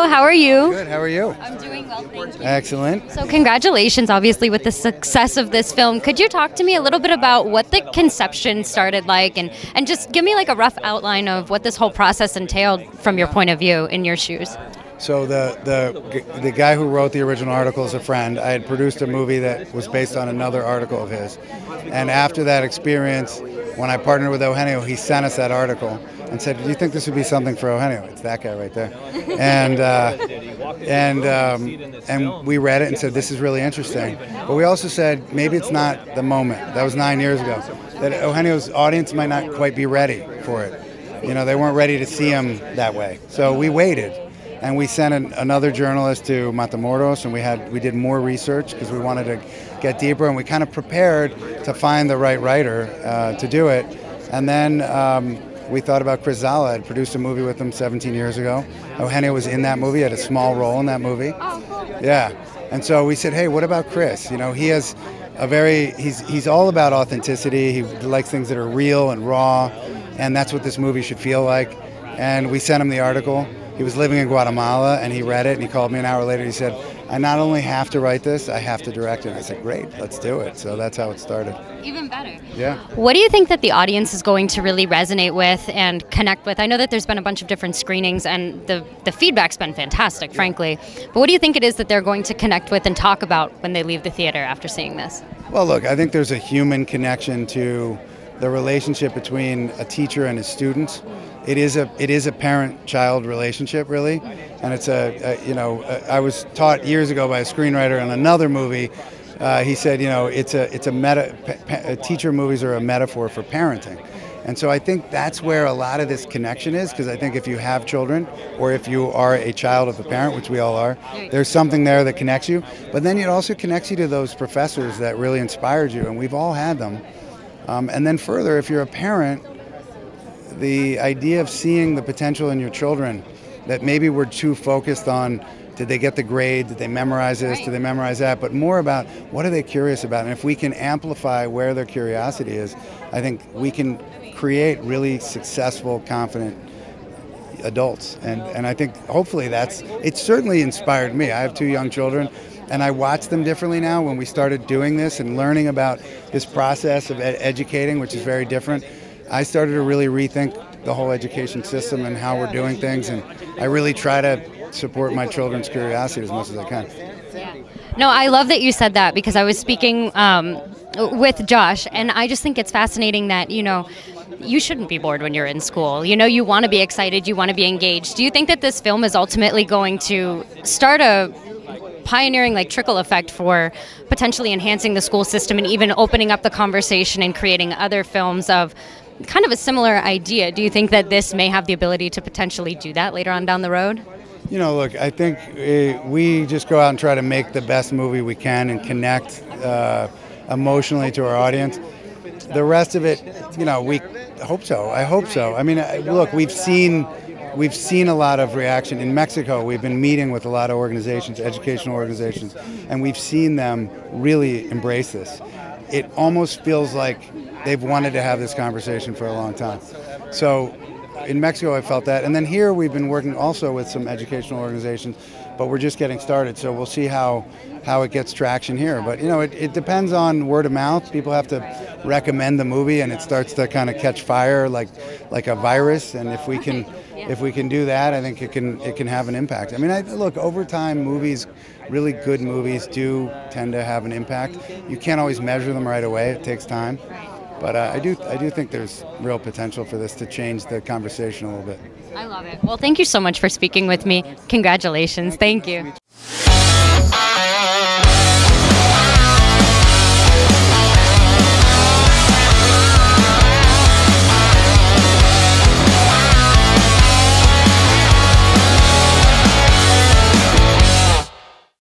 Hello, how are you? Good, how are you? I'm doing well, thank you. Excellent. So congratulations, obviously, with the success of this film. Could you talk to me a little bit about what the conception started like, and just give me like a rough outline of what this whole process entailed from your point of view, in your shoes? So the guy who wrote the original article is a friend. I had produced a movie that was based on another article of his. And after that experience, when I partnered with Eugenio, he sent us that article and said, "Do you think this would be something for Eugenio?" It's that guy right there. And we read it and said, "This is really interesting." But we also said, maybe it's not the moment. That was 9 years ago. That Eugenio's audience might not quite be ready for it. You know, they weren't ready to see him that way. So we waited. And we sent another journalist to Matamoros, and we did more research because we wanted to get deeper, and we kind of prepared to find the right writer to do it. And then we thought about Chris Zala. I'd produced a movie with him 17 years ago. Eugenio was in that movie, had a small role in that movie. Oh, cool. Yeah. And so we said, hey, what about Chris? You know, he has he's all about authenticity. He likes things that are real and raw, and that's what this movie should feel like. And we sent him the article. He was living in Guatemala, and he read it, and he called me an hour later. He said, I not only have to write this, I have to direct it. And I said, great, let's do it. So that's how it started. Even better. Yeah. What do you think that the audience is going to really resonate with and connect with? I know that there's been a bunch of different screenings, and the feedback's been fantastic, frankly. But what do you think it is that they're going to connect with and talk about when they leave the theater after seeing this? Well, look, I think there's a human connection to the relationship between a teacher and his students. It is a parent-child relationship, really, and it's I was taught years ago by a screenwriter in another movie. He said, you know, teacher movies are a metaphor for parenting, and so I think that's where a lot of this connection is. Because I think if you have children, or if you are a child of a parent, which we all are, there's something there that connects you. But then it also connects you to those professors that really inspired you, and we've all had them. And then further, if you're a parent, the idea of seeing the potential in your children, that maybe we're too focused on, did they get the grade, did they memorize this, did they memorize that, but more about what are they curious about. And if we can amplify where their curiosity is, I think we can create really successful, confident adults. And I think hopefully it's certainly inspired me. I have 2 young children, and I watch them differently now. When we started doing this and learning about this process of educating, which is very different, I started to really rethink the whole education system and how we're doing things, and I really try to support my children's curiosity as much as I can. No, I love that you said that, because I was speaking with Josh, and I just think it's fascinating that, you know, you shouldn't be bored when you're in school. You know, you want to be excited, you want to be engaged. Do you think that this film is ultimately going to start a pioneering trickle effect for potentially enhancing the school system and even opening up the conversation and creating other films of kind of a similar idea? Do you think that this may have the ability to potentially do that later on down the road? You know, look, I think we just go out and try to make the best movie we can and connect emotionally to our audience. The rest of it, you know, we hope so. I hope so. I mean, look, we've seen a lot of reaction. In Mexico, we've been meeting with a lot of organizations, educational organizations, and we've seen them really embrace this. It almost feels like they've wanted to have this conversation for a long time. So in Mexico, I felt that. And then here, we've been working also with some educational organizations, but we're just getting started. So we'll see how it gets traction here. But, you know, it depends on word of mouth. People have to recommend the movie, and it starts to kind of catch fire like a virus. And if we can do that, I think it can have an impact. I mean, look, over time, movies, really good movies, do tend to have an impact. You can't always measure them right away. It takes time. But I do think there's real potential for this to change the conversation a little bit. I love it. Well, thank you so much for speaking with me. Congratulations. Thank you.